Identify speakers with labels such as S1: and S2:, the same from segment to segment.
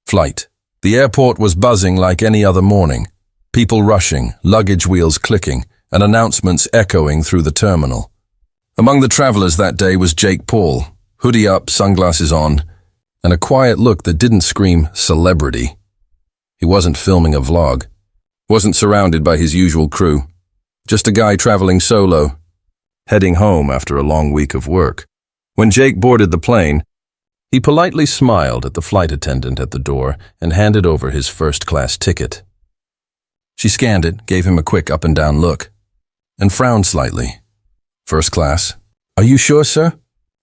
S1: Flight. The airport was buzzing like any other morning. People rushing, luggage wheels clicking, and announcements echoing through the terminal. Among the travelers that day was Jake Paul, hoodie up, sunglasses on, and a quiet look that didn't scream celebrity. He wasn't filming a vlog, wasn't surrounded by his usual crew, just a guy traveling solo, heading home after a long week of work. When Jake boarded the plane, he politely smiled at the flight attendant at the door and handed over his first-class ticket. She scanned it, gave him a quick up-and-down look, and frowned slightly. "First class? Are you sure, sir?"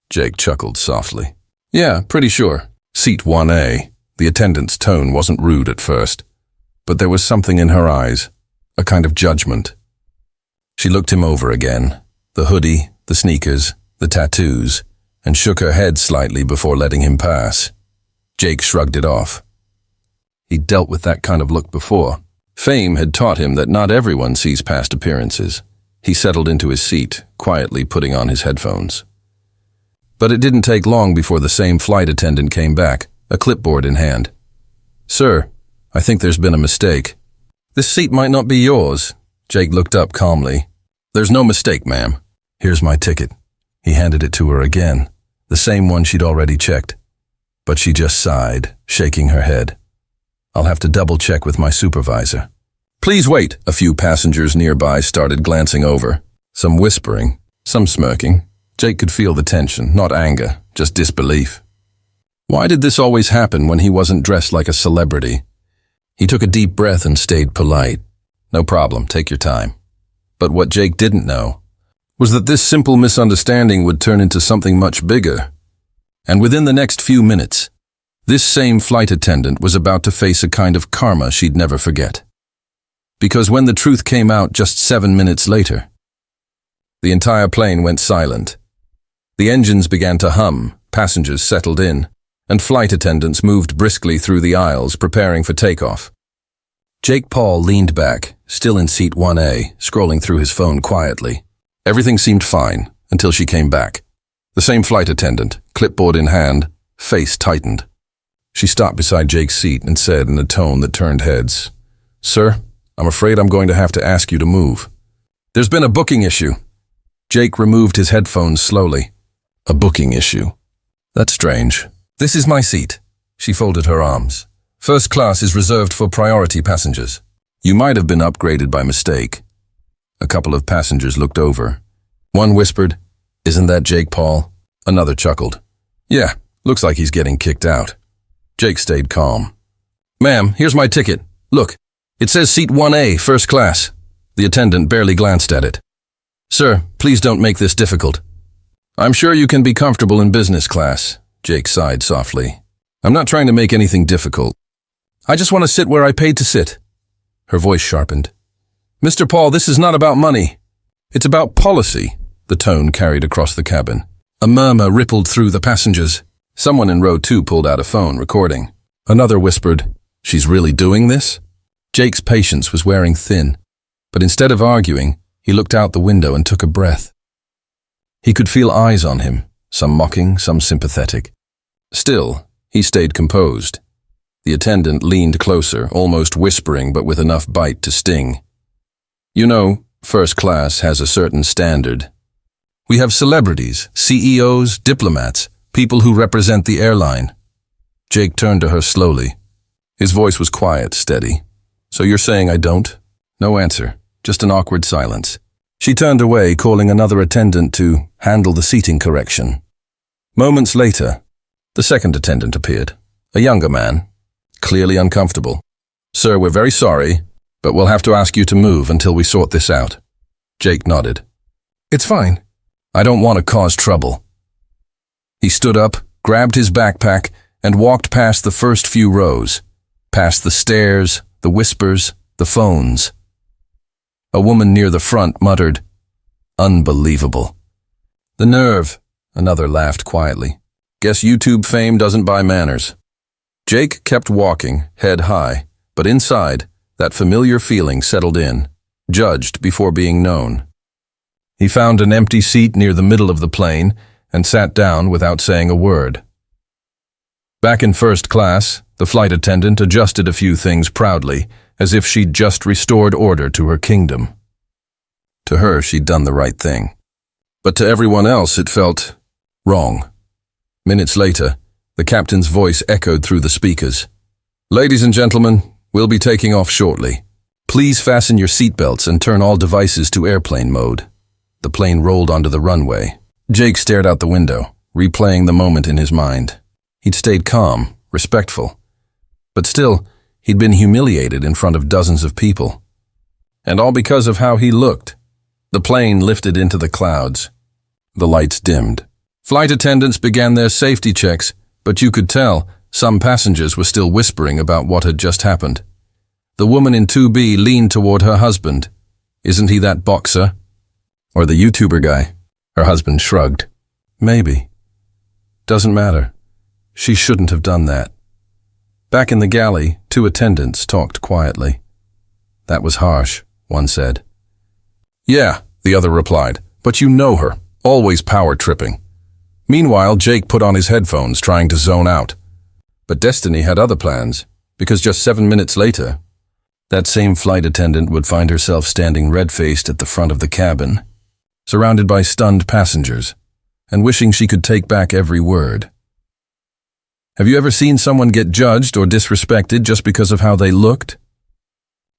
S1: Jake chuckled softly. "Yeah, pretty sure. Seat 1A. The attendant's tone wasn't rude at first, but there was something in her eyes, a kind of judgment. She looked him over again, the hoodie, the sneakers, the tattoos, and shook her head slightly before letting him pass. Jake shrugged it off. He'd dealt with that kind of look before. Fame had taught him that not everyone sees past appearances. He settled into his seat, quietly putting on his headphones. But it didn't take long before the same flight attendant came back, a clipboard in hand. "Sir, I think there's been a mistake. This seat might not be yours." Jake looked up calmly. "There's no mistake, ma'am. Here's my ticket." He handed it to her again, the same one she'd already checked. But she just sighed, shaking her head. "I'll have to double-check with my supervisor." "Please wait." A few passengers nearby started glancing over, some whispering, some smirking. Jake could feel the tension, not anger, just disbelief. Why did this always happen when he wasn't dressed like a celebrity? He took a deep breath and stayed polite. "No problem, take your time." But what Jake didn't know was that this simple misunderstanding would turn into something much bigger. And within the next few minutes, this same flight attendant was about to face a kind of karma she'd never forget. Because when the truth came out just 7 minutes later, the entire plane went silent. The engines began to hum, passengers settled in, and flight attendants moved briskly through the aisles, preparing for takeoff. Jake Paul leaned back, still in seat 1A, scrolling through his phone quietly. Everything seemed fine until she came back. The same flight attendant, clipboard in hand, face tightened. She stopped beside Jake's seat and said in a tone that turned heads, "Sir, I'm afraid I'm going to have to ask you to move. There's been a booking issue." Jake removed his headphones slowly. "A booking issue? That's strange. This is my seat." She folded her arms. "First class is reserved for priority passengers. You might have been upgraded by mistake." A couple of passengers looked over. One whispered, "Isn't that Jake Paul?" Another chuckled. "Yeah, looks like he's getting kicked out." Jake stayed calm. "Ma'am, here's my ticket. Look, it says seat 1A, first class." The attendant barely glanced at it. "Sir, please don't make this difficult." "I'm sure you can be comfortable in business class," Jake sighed softly. "I'm not trying to make anything difficult. I just want to sit where I paid to sit." Her voice sharpened. "Mr. Paul, this is not about money. It's about policy," the tone carried across the cabin. A murmur rippled through the passengers. Someone in row 2 pulled out a phone, recording. Another whispered, "She's really doing this?" Jake's patience was wearing thin, but instead of arguing, he looked out the window and took a breath. He could feel eyes on him, some mocking, some sympathetic. Still, he stayed composed. The attendant leaned closer, almost whispering but with enough bite to sting. "You know, first class has a certain standard. We have celebrities, CEOs, diplomats, people who represent the airline." Jake turned to her slowly. His voice was quiet, steady. "So you're saying I don't?" No answer, just an awkward silence. She turned away, calling another attendant to handle the seating correction. Moments later, the second attendant appeared, a younger man, clearly uncomfortable. "Sir, we're very sorry, but we'll have to ask you to move until we sort this out." Jake nodded. "It's fine. I don't want to cause trouble." He stood up, grabbed his backpack, and walked past the first few rows, past the stairs, the whispers, the phones. A woman near the front muttered, "Unbelievable." "The nerve," another laughed quietly. "Guess YouTube fame doesn't buy manners." Jake kept walking, head high, but inside, that familiar feeling settled in, judged before being known. He found an empty seat near the middle of the plane and sat down without saying a word. Back in first class, The flight attendant adjusted a few things proudly, as if she'd just restored order to her kingdom. To her, she'd done the right thing. But to everyone else, it felt wrong. Minutes later, the captain's voice echoed through the speakers. "Ladies and gentlemen, we'll be taking off shortly. Please fasten your seatbelts and turn all devices to airplane mode." The plane rolled onto the runway. Jake stared out the window, replaying the moment in his mind. He'd stayed calm, respectful. But still, he'd been humiliated in front of dozens of people. And all because of how he looked. The plane lifted into the clouds. The lights dimmed. Flight attendants began their safety checks, but you could tell some passengers were still whispering about what had just happened. The woman in 2B leaned toward her husband. "Isn't he that boxer?" "Or the YouTuber guy?" Her husband shrugged. "Maybe. Doesn't matter. She shouldn't have done that." Back in the galley, 2 attendants talked quietly. "That was harsh," one said. "Yeah," the other replied, "but you know her, always power tripping." Meanwhile, Jake put on his headphones, trying to zone out. But destiny had other plans, because just 7 minutes later, that same flight attendant would find herself standing red-faced at the front of the cabin, surrounded by stunned passengers, and wishing she could take back every word. Have you ever seen someone get judged or disrespected just because of how they looked?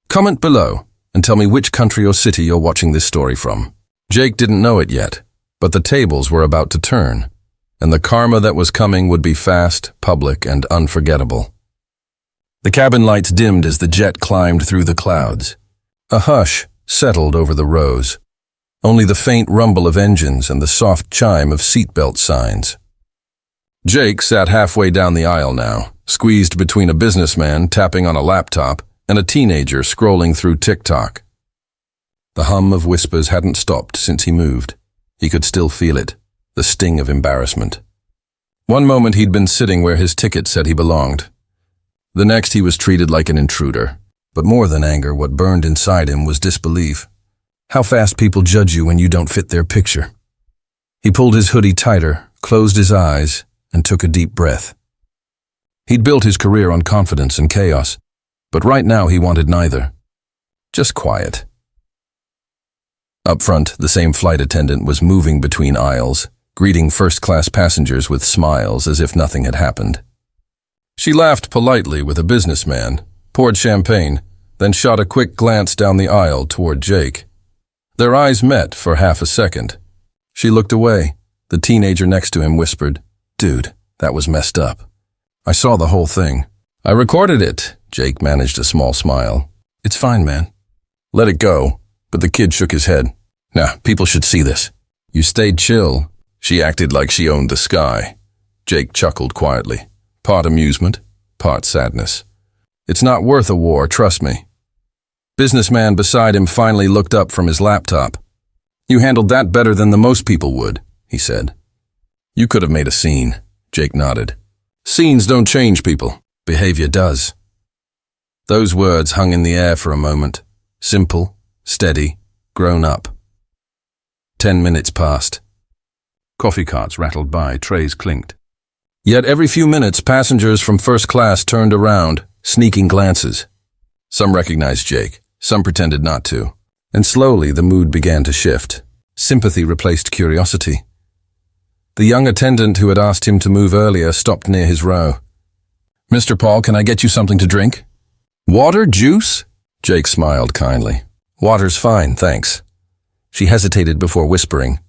S1: Comment below and tell me which country or city you're watching this story from. Jake didn't know it yet, but the tables were about to turn, and the karma that was coming would be fast, public, and unforgettable. The cabin lights dimmed as the jet climbed through the clouds. A hush settled over the rows. Only the faint rumble of engines and the soft chime of seatbelt signs. Jake sat halfway down the aisle now, squeezed between a businessman tapping on a laptop and a teenager scrolling through TikTok. The hum of whispers hadn't stopped since he moved. He could still feel it, the sting of embarrassment. One moment he'd been sitting where his ticket said he belonged. The next he was treated like an intruder. But more than anger, what burned inside him was disbelief. How fast people judge you when you don't fit their picture. He pulled his hoodie tighter, closed his eyes, and took a deep breath. He'd built his career on confidence and chaos, but right now he wanted neither. Just quiet. Up front, the same flight attendant was moving between aisles, greeting first-class passengers with smiles as if nothing had happened. She laughed politely with a businessman, poured champagne, then shot a quick glance down the aisle toward Jake. Their eyes met for half a second. She looked away. The teenager next to him whispered, "Dude, that was messed up." "I saw the whole thing." "I recorded it." Jake managed a small smile. "It's fine, man." "Let it go." But the kid shook his head. "Nah, people should see this." "You stayed chill." She acted like she owned the sky. Jake chuckled quietly. Part amusement, part sadness. "It's not worth a war, trust me." Businessman beside him finally looked up from his laptop. "You handled that better than the most people would," he said. "You could have made a scene." Jake nodded. "Scenes don't change people. Behavior does." Those words hung in the air for a moment. Simple, steady, grown up. 10 minutes passed. Coffee carts rattled by, trays clinked. Yet every few minutes, passengers from first class turned around, sneaking glances. Some recognized Jake, some pretended not to. And slowly the mood began to shift. Sympathy replaced curiosity. The young attendant who had asked him to move earlier stopped near his row. "Mr. Paul, can I get you something to drink?" "Water? Juice?" Jake smiled kindly. "Water's fine, thanks." She hesitated before whispering,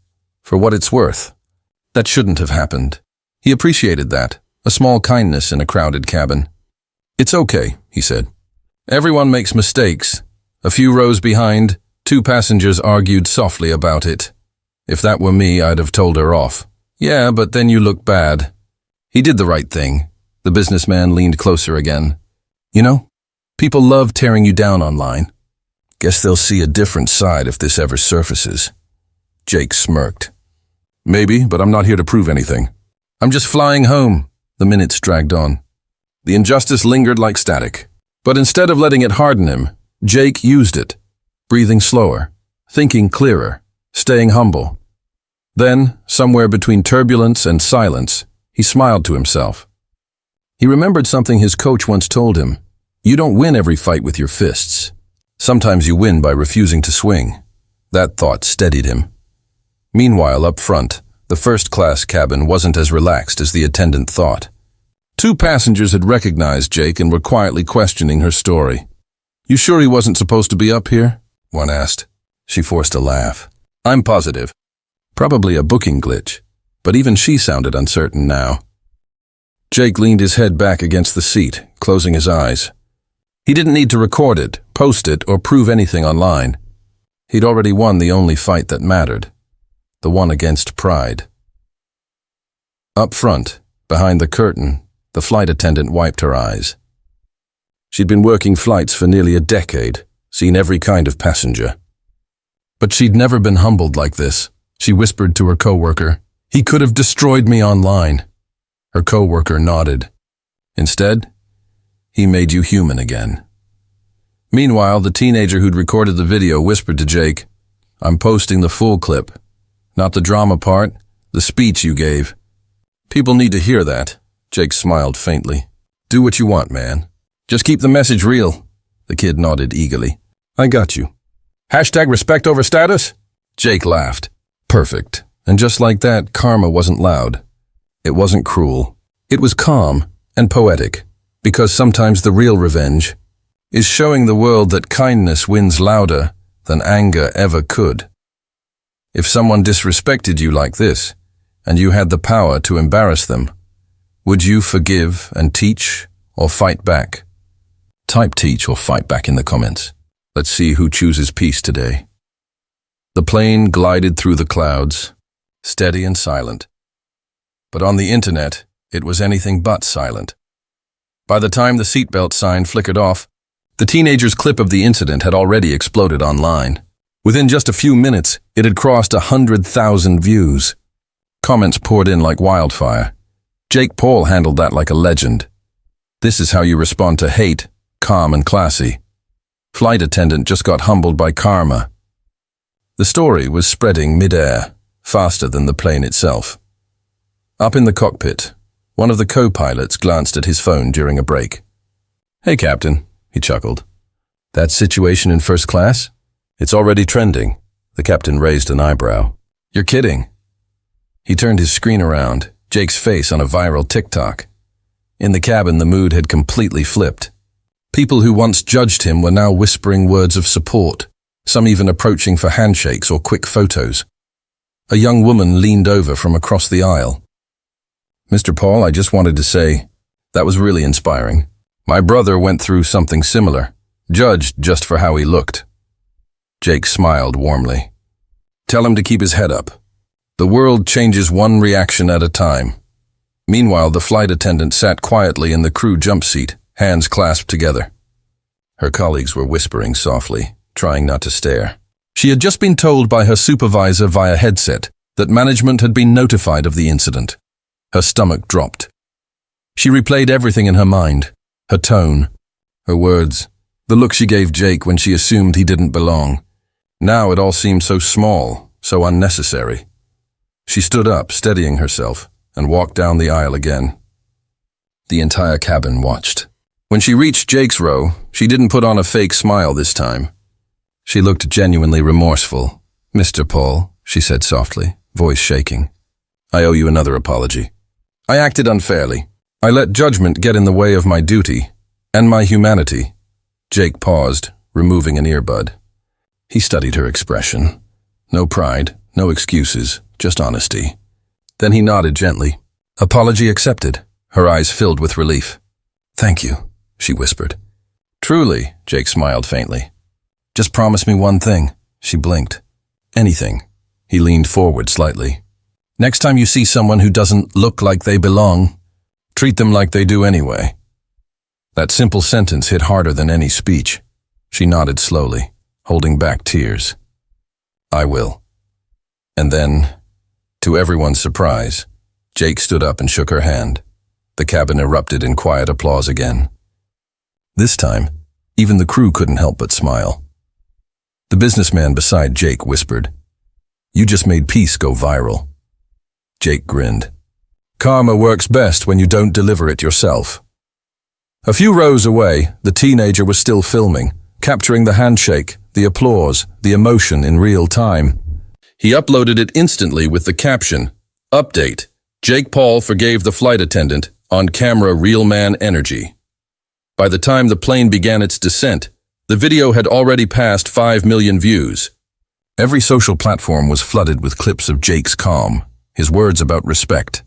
S1: "For what it's worth." That shouldn't have happened. He appreciated that, a small kindness in a crowded cabin. "It's okay," he said. "Everyone makes mistakes." A few rows behind, 2 passengers argued softly about it. If that were me, I'd have told her off. "Yeah, but then you look bad." He did the right thing. The businessman leaned closer again. "You know, people love tearing you down online. Guess they'll see a different side if this ever surfaces." Jake smirked. "Maybe, but I'm not here to prove anything. I'm just flying home." The minutes dragged on. The injustice lingered like static. But instead of letting it harden him, Jake used it, breathing slower, thinking clearer, staying humble. Then, somewhere between turbulence and silence, he smiled to himself. He remembered something his coach once told him. You don't win every fight with your fists. Sometimes you win by refusing to swing. That thought steadied him. Meanwhile, up front, the first-class cabin wasn't as relaxed as the attendant thought. 2 passengers had recognized Jake and were quietly questioning her story. You sure he wasn't supposed to be up here? One asked. She forced a laugh. I'm positive. Probably a booking glitch, but even she sounded uncertain now. Jake leaned his head back against the seat, closing his eyes. He didn't need to record it, post it, or prove anything online. He'd already won the only fight that mattered, the one against pride. Up front, behind the curtain, the flight attendant wiped her eyes. She'd been working flights for nearly a decade, seen every kind of passenger. But she'd never been humbled like this. She whispered to her coworker, "He could have destroyed me online." Her coworker nodded. Instead, he made you human again. Meanwhile, the teenager who'd recorded the video whispered to Jake, "I'm posting the full clip. Not the drama part, the speech you gave." People need to hear that. Jake smiled faintly. Do what you want, man. Just keep the message real. The kid nodded eagerly. I got you. Hashtag respect over status? Jake laughed. Perfect. And just like that, karma wasn't loud. It wasn't cruel. It was calm and poetic, because sometimes the real revenge is showing the world that kindness wins louder than anger ever could. If someone disrespected you like this, and you had the power to embarrass them, would you forgive and teach or fight back? Type teach or fight back in the comments. Let's see who chooses peace today. The plane glided through the clouds, steady and silent. But on the internet, it was anything but silent. By the time the seatbelt sign flickered off, the teenager's clip of the incident had already exploded online. Within just a few minutes, it had crossed 100,000 views. Comments poured in like wildfire. Jake Paul handled that like a legend. This is how you respond to hate, calm and classy. Flight attendant just got humbled by karma. The story was spreading mid-air, faster than the plane itself. Up in the cockpit, one of the co-pilots glanced at his phone during a break. Hey, Captain, he chuckled. That situation in first class? It's already trending. The captain raised an eyebrow. You're kidding. He turned his screen around, Jake's face on a viral TikTok. In the cabin, the mood had completely flipped. People who once judged him were now whispering words of support, some even approaching for handshakes or quick photos. A young woman leaned over from across the aisle. Mr. Paul, I just wanted to say, that was really inspiring. My brother went through something similar, judged just for how he looked. Jake smiled warmly. Tell him to keep his head up. The world changes one reaction at a time. Meanwhile, the flight attendant sat quietly in the crew jump seat, hands clasped together. Her colleagues were whispering softly, trying not to stare. She had just been told by her supervisor via headset that management had been notified of the incident. Her stomach dropped. She replayed everything in her mind, her tone, her words, the look she gave Jake when she assumed he didn't belong. Now it all seemed so small, so unnecessary. She stood up, steadying herself, and walked down the aisle again. The entire cabin watched. When she reached Jake's row, she didn't put on a fake smile this time. She looked genuinely remorseful. Mr. Paul, she said softly, voice shaking. I owe you another apology. I acted unfairly. I let judgment get in the way of my duty and my humanity. Jake paused, removing an earbud. He studied her expression. No pride, no excuses, just honesty. Then he nodded gently. Apology accepted. Her eyes filled with relief. Thank you, she whispered. Truly, Jake smiled faintly. Just promise me one thing. She blinked. Anything. He leaned forward slightly. Next time you see someone who doesn't look like they belong, treat them like they do anyway. That simple sentence hit harder than any speech. She nodded slowly, holding back tears. I will. And then, to everyone's surprise, Jake stood up and shook her hand. The cabin erupted in quiet applause again. This time, even the crew couldn't help but smile. The businessman beside Jake whispered, You just made peace go viral. Jake grinned. Karma works best when you don't deliver it yourself. A few rows away, the teenager was still filming, capturing the handshake, the applause, the emotion in real time. He uploaded it instantly with the caption, "Update. Jake Paul forgave the flight attendant. On camera, real man energy." By the time the plane began its descent, the video had already passed 5 million views. Every social platform was flooded with clips of Jake's calm, his words about respect,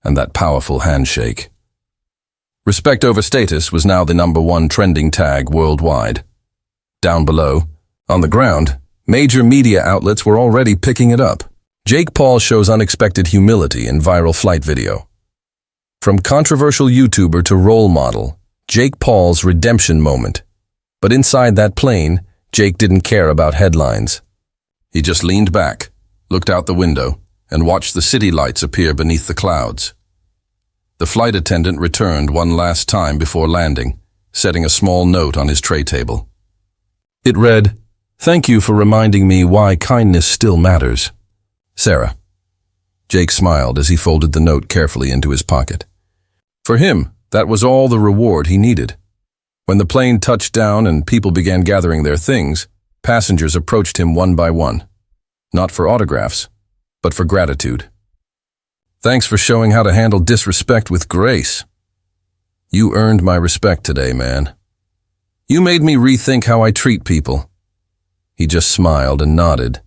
S1: and that powerful handshake. Respect over status was now the #1 trending tag worldwide. Down below, on the ground, major media outlets were already picking it up. Jake Paul shows unexpected humility in viral flight video. From controversial YouTuber to role model, Jake Paul's redemption moment. But inside that plane, Jake didn't care about headlines. He just leaned back, looked out the window, and watched the city lights appear beneath the clouds. The flight attendant returned one last time before landing, setting a small note on his tray table. It read, "Thank you for reminding me why kindness still matters. Sarah." Jake smiled as he folded the note carefully into his pocket. For him, that was all the reward he needed. When the plane touched down and people began gathering their things, passengers approached him one by one. Not for autographs, but for gratitude. "Thanks for showing how to handle disrespect with grace. You earned my respect today, man. You made me rethink how I treat people." He just smiled and nodded.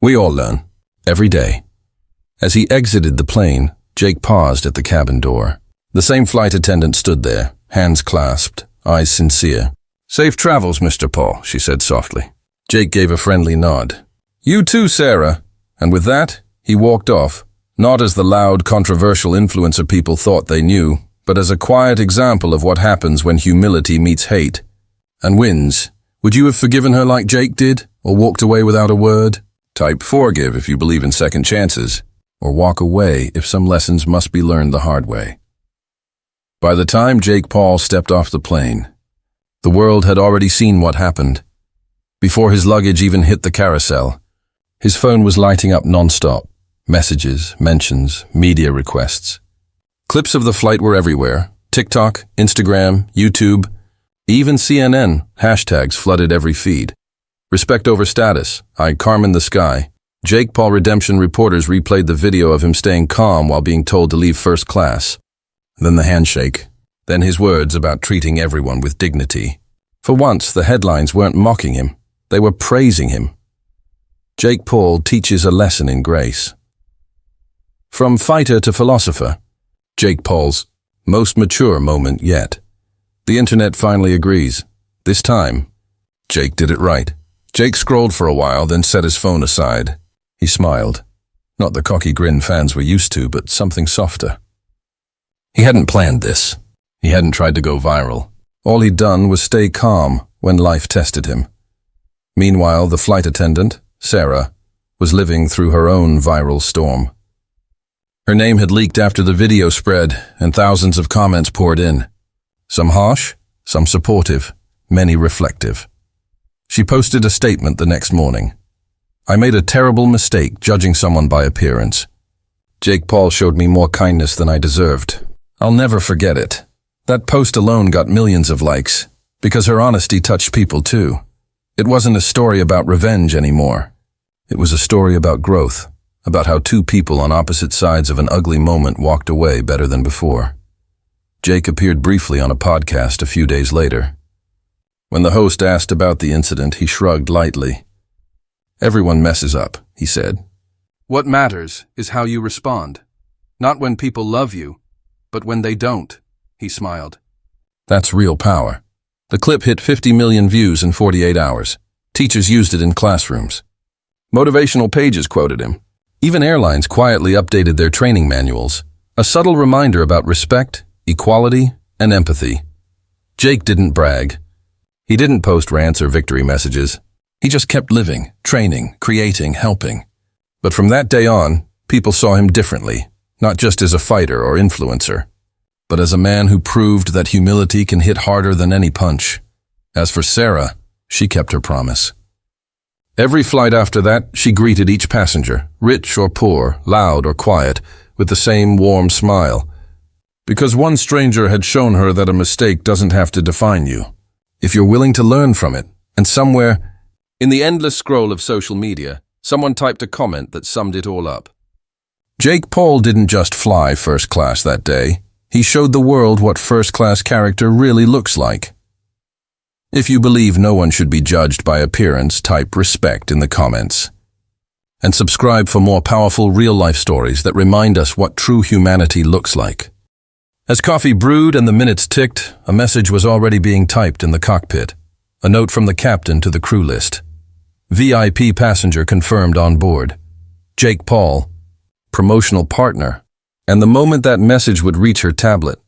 S1: We all learn, every day. As he exited the plane, Jake paused at the cabin door. The same flight attendant stood there, hands clasped, eyes sincere. "Safe travels, Mr. Paul," she said softly. Jake gave a friendly nod. "You too, Sarah." And with that, he walked off, not as the loud, controversial influencer people thought they knew, but as a quiet example of what happens when humility meets hate and wins. Would you have forgiven her like Jake did, or walked away without a word? Type forgive if you believe in second chances, or walk away if some lessons must be learned the hard way. By the time Jake Paul stepped off the plane, the world had already seen what happened. Before his luggage even hit the carousel, his phone was lighting up non-stop. Messages, mentions, media requests. Clips of the flight were everywhere. TikTok, Instagram, YouTube, even CNN hashtags flooded every feed. Respect over status, I Carmen the sky. Jake Paul redemption reporters replayed the video of him staying calm while being told to leave first class. Then the handshake. Then his words about treating everyone with dignity. For once, the headlines weren't mocking him. They were praising him. Jake Paul teaches a lesson in grace. From fighter to philosopher, Jake Paul's most mature moment yet. The internet finally agrees. This time, Jake did it right. Jake scrolled for a while, then set his phone aside. He smiled. Not the cocky grin fans were used to, but something softer. He hadn't planned this. He hadn't tried to go viral. All he'd done was stay calm when life tested him. Meanwhile, the flight attendant, Sarah, was living through her own viral storm. Her name had leaked after the video spread, and thousands of comments poured in. Some harsh, some supportive, many reflective. She posted a statement the next morning. "I made a terrible mistake judging someone by appearance. Jake Paul showed me more kindness than I deserved. I'll never forget it." That post alone got millions of likes, because her honesty touched people too. It wasn't a story about revenge anymore. It was a story about growth, about how two people on opposite sides of an ugly moment walked away better than before. Jake appeared briefly on a podcast a few days later. When the host asked about the incident, he shrugged lightly. "Everyone messes up," he said. "What matters is how you respond. Not when people love you, but when they don't," he smiled. That's real power. The clip hit 50 million views in 48 hours. Teachers used it in classrooms. Motivational pages quoted him. Even airlines quietly updated their training manuals, a subtle reminder about respect, equality, and empathy. Jake didn't brag. He didn't post rants or victory messages. He just kept living, training, creating, helping. But from that day on, people saw him differently, not just as a fighter or influencer, but as a man who proved that humility can hit harder than any punch. As for Sarah, she kept her promise. Every flight after that, she greeted each passenger, rich or poor, loud or quiet, with the same warm smile. Because one stranger had shown her that a mistake doesn't have to define you, if you're willing to learn from it. And somewhere, in the endless scroll of social media, someone typed a comment that summed it all up. Jake Paul didn't just fly first class that day. He showed the world what first-class character really looks like. If you believe no one should be judged by appearance, type respect in the comments. And subscribe for more powerful real-life stories that remind us what true humanity looks like. As coffee brewed and the minutes ticked, a message was already being typed in the cockpit. A note from the captain to the crew list. VIP passenger confirmed on board. Jake Paul, promotional partner. And the moment that message would reach her tablet,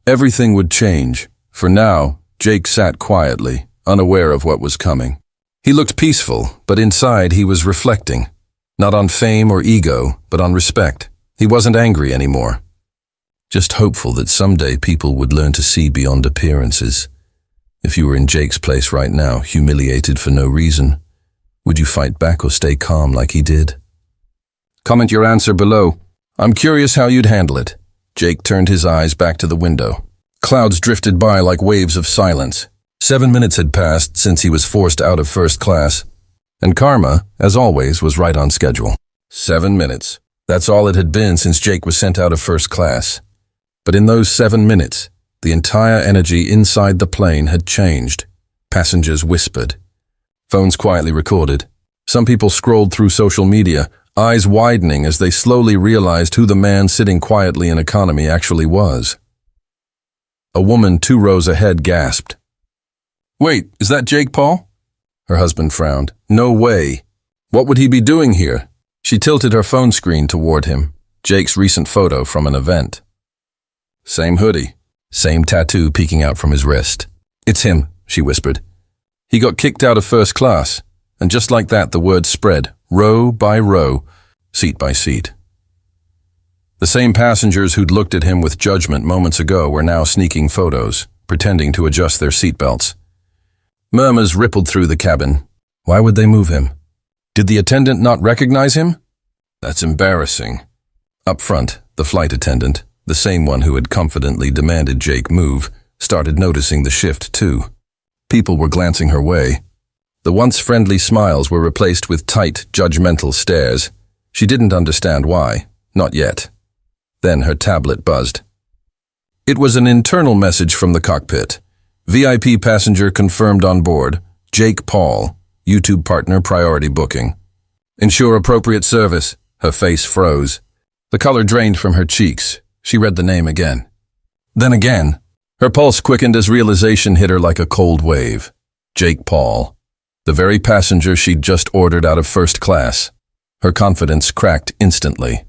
S1: everything would change. For now, Jake sat quietly, unaware of what was coming. He looked peaceful, but inside he was reflecting. Not on fame or ego, but on respect. He wasn't angry anymore. Just hopeful that someday people would learn to see beyond appearances. If you were in Jake's place right now, humiliated for no reason, would you fight back or stay calm like he did? Comment your answer below. I'm curious how you'd handle it. Jake turned his eyes back to the window. Clouds drifted by like waves of silence. 7 minutes had passed since he was forced out of first class. And karma, as always, was right on schedule. 7 minutes. That's all it had been since Jake was sent out of first class. But in those 7 minutes, the entire energy inside the plane had changed. Passengers whispered. Phones quietly recorded. Some people scrolled through social media, eyes widening as they slowly realized who the man sitting quietly in economy actually was. A woman 2 rows ahead gasped. "Wait, is that Jake Paul?" Her husband frowned. "No way. What would he be doing here?" She tilted her phone screen toward him. Jake's recent photo from an event. Same hoodie, same tattoo peeking out from his wrist. "It's him," she whispered. "He got kicked out of first class." And just like that, the word spread, row by row, seat by seat. The same passengers who'd looked at him with judgment moments ago were now sneaking photos, pretending to adjust their seatbelts. Murmurs rippled through the cabin. Why would they move him? Did the attendant not recognize him? That's embarrassing. Up front, the flight attendant, the same one who had confidently demanded Jake move, started noticing the shift too. People were glancing her way. The once friendly smiles were replaced with tight, judgmental stares. She didn't understand why. Not yet. Then her tablet buzzed. It was an internal message from the cockpit. VIP passenger confirmed on board. Jake Paul, YouTube partner priority booking. Ensure appropriate service. Her face froze. The color drained from her cheeks. She read the name again. Then again. Her pulse quickened as realization hit her like a cold wave. Jake Paul. The very passenger she'd just ordered out of first class. Her confidence cracked instantly.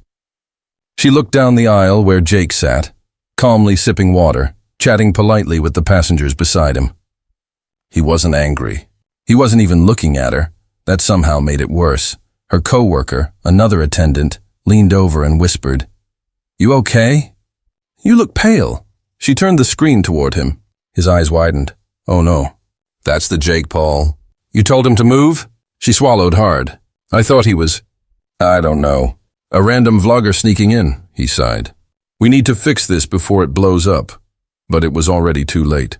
S1: She looked down the aisle where Jake sat, calmly sipping water, chatting politely with the passengers beside him. He wasn't angry. He wasn't even looking at her. That somehow made it worse. Her co-worker, another attendant, leaned over and whispered, "You okay? You look pale." She turned the screen toward him. His eyes widened. "Oh no. That's the Jake Paul. You told him to move?" She swallowed hard. "I thought he was, I don't know, a random vlogger sneaking in," he sighed. "We need to fix this before it blows up." But it was already too late.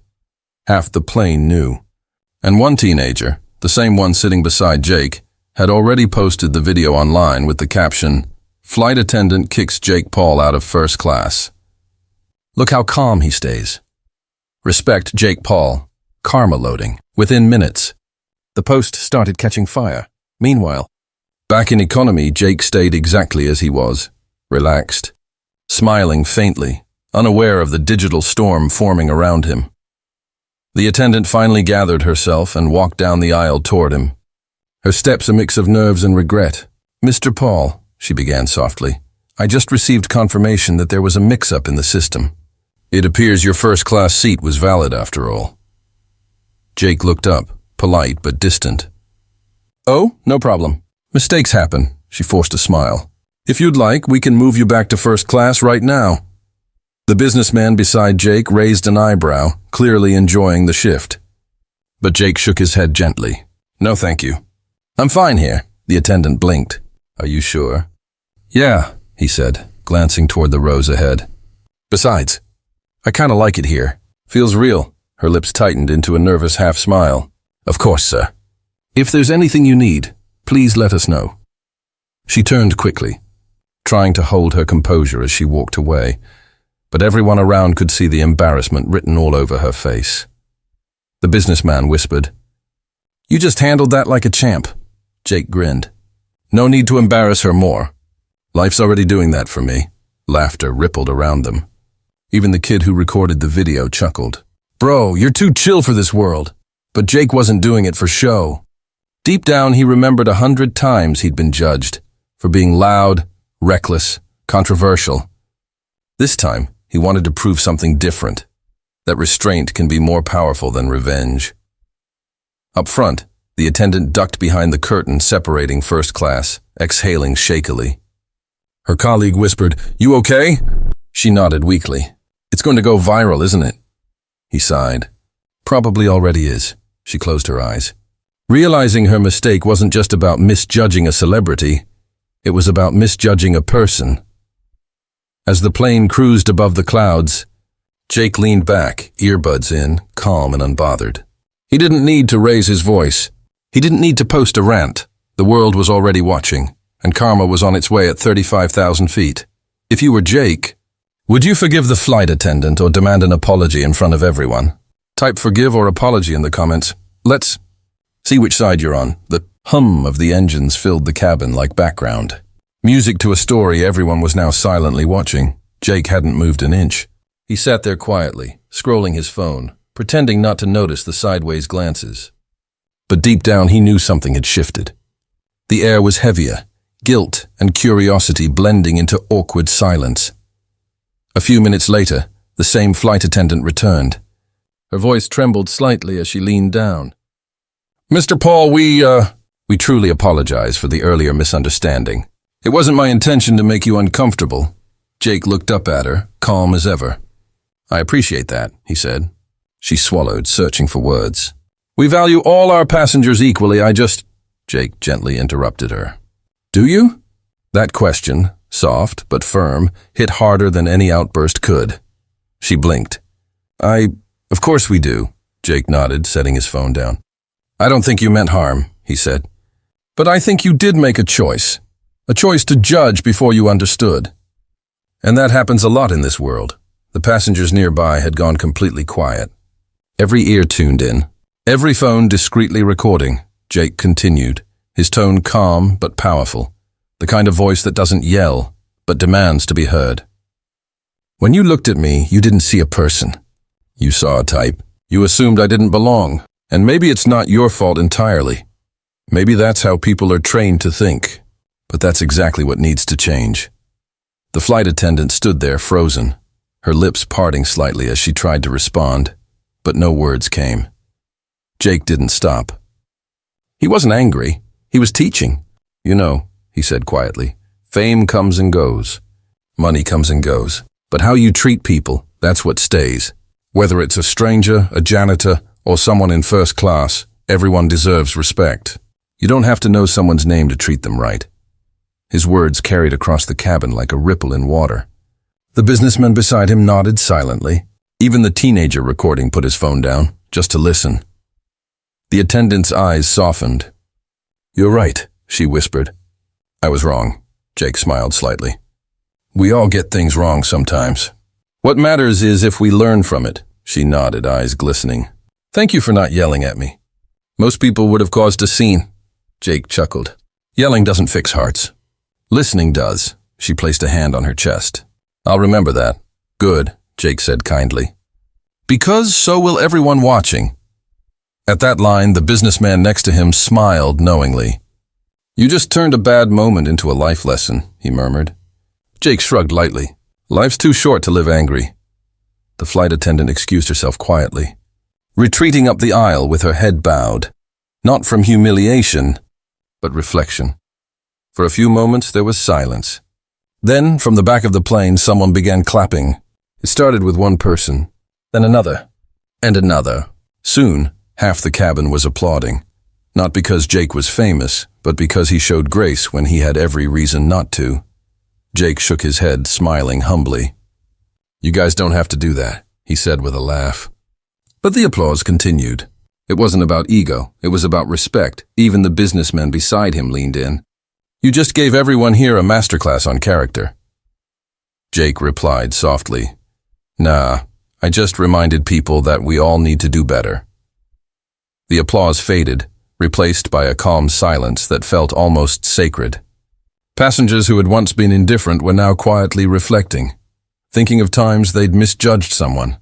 S1: Half the plane knew. And one teenager, the same one sitting beside Jake, had already posted the video online with the caption, "Flight attendant kicks Jake Paul out of first class. Look how calm he stays. Respect Jake Paul. Karma loading." Within minutes, the post started catching fire. Meanwhile, back in economy, Jake stayed exactly as he was, relaxed, smiling faintly, unaware of the digital storm forming around him. The attendant finally gathered herself and walked down the aisle toward him. Her steps a mix of nerves and regret. "Mr. Paul," she began softly, "I just received confirmation that there was a mix-up in the system. It appears your first-class seat was valid after all." Jake looked up, polite but distant. "Oh, no problem. Mistakes happen," she forced a smile. "If you'd like, we can move you back to first class right now." The businessman beside Jake raised an eyebrow, clearly enjoying the shift. But Jake shook his head gently. "No, thank you. I'm fine here." The attendant blinked. "Are you sure?" "Yeah," he said, glancing toward the rows ahead. Besides, I kinda like it here. Feels real. Her lips tightened into a nervous half-smile. Of course, sir. If there's anything you need, please let us know. She turned quickly, trying to hold her composure as she walked away, but everyone around could see the embarrassment written all over her face. The businessman whispered, "You just handled that like a champ." Jake grinned. "No need to embarrass her more. Life's already doing that for me." Laughter rippled around them. Even the kid who recorded the video chuckled. "Bro, you're too chill for this world." But Jake wasn't doing it for show. Deep down, he remembered 100 times he'd been judged for being loud, reckless, controversial. This time, he wanted to prove something different, that restraint can be more powerful than revenge. Up front, the attendant ducked behind the curtain separating first class, exhaling shakily. Her colleague whispered, "You okay?" She nodded weakly. "It's going to go viral, isn't it?" He sighed. "Probably already is." She closed her eyes. Realizing her mistake wasn't just about misjudging a celebrity, it was about misjudging a person. As the plane cruised above the clouds, Jake leaned back, earbuds in, calm and unbothered. He didn't need to raise his voice. He didn't need to post a rant. The world was already watching, and karma was on its way at 35,000 feet. If you were Jake, would you forgive the flight attendant or demand an apology in front of everyone? Type forgive or apology in the comments. Let's see which side you're on. The hum of the engines filled the cabin like background. Music to a story everyone was now silently watching. Jake hadn't moved an inch. He sat there quietly, scrolling his phone, pretending not to notice the sideways glances. But deep down he knew something had shifted. The air was heavier, guilt and curiosity blending into awkward silence. A few minutes later, the same flight attendant returned. Her voice trembled slightly as she leaned down. "Mr. Paul, we truly apologize for the earlier misunderstanding. It wasn't my intention to make you uncomfortable." Jake looked up at her, calm as ever. "I appreciate that," he said. She swallowed, searching for words. "We value all our passengers equally, Jake gently interrupted her. "Do you?" That question, soft but firm, hit harder than any outburst could. She blinked. Of course we do," Jake nodded, setting his phone down. "I don't think you meant harm," he said. "But I think you did make a choice to judge before you understood. And that happens a lot in this world." The passengers nearby had gone completely quiet. Every ear tuned in, every phone discreetly recording. Jake continued, his tone calm but powerful, the kind of voice that doesn't yell, but demands to be heard. "When you looked at me, you didn't see a person. You saw a type. You assumed I didn't belong. And maybe it's not your fault entirely. Maybe that's how people are trained to think. But that's exactly what needs to change." The flight attendant stood there frozen, her lips parting slightly as she tried to respond, but no words came. Jake didn't stop. He wasn't angry. He was teaching. "You know," he said quietly, "fame comes and goes. Money comes and goes. But how you treat people, that's what stays. Whether it's a stranger, a janitor, or someone in first class, everyone deserves respect. You don't have to know someone's name to treat them right." His words carried across the cabin like a ripple in water. The businessman beside him nodded silently. Even the teenager recording put his phone down, just to listen. The attendant's eyes softened. "You're right," she whispered. "I was wrong." Jake smiled slightly. "We all get things wrong sometimes. What matters is if we learn from it." She nodded, eyes glistening. "Thank you for not yelling at me. Most people would have caused a scene." Jake chuckled. "Yelling doesn't fix hearts. Listening does." She placed a hand on her chest. "I'll remember that." "Good," Jake said kindly. "Because so will everyone watching." At that line, the businessman next to him smiled knowingly. "You just turned a bad moment into a life lesson," he murmured. Jake shrugged lightly. "Life's too short to live angry." The flight attendant excused herself quietly, retreating up the aisle with her head bowed, not from humiliation, but reflection. For a few moments there was silence. Then, from the back of the plane, someone began clapping. It started with one person, then another, and another. Soon, half the cabin was applauding, not because Jake was famous, but because he showed grace when he had every reason not to. Jake shook his head, smiling humbly. "You guys don't have to do that," he said with a laugh. But the applause continued. It wasn't about ego, it was about respect. Even the businessmen beside him leaned in. "You just gave everyone here a masterclass on character." Jake replied softly, "Nah, I just reminded people that we all need to do better." The applause faded, replaced by a calm silence that felt almost sacred. Passengers who had once been indifferent were now quietly reflecting, thinking of times they'd misjudged someone,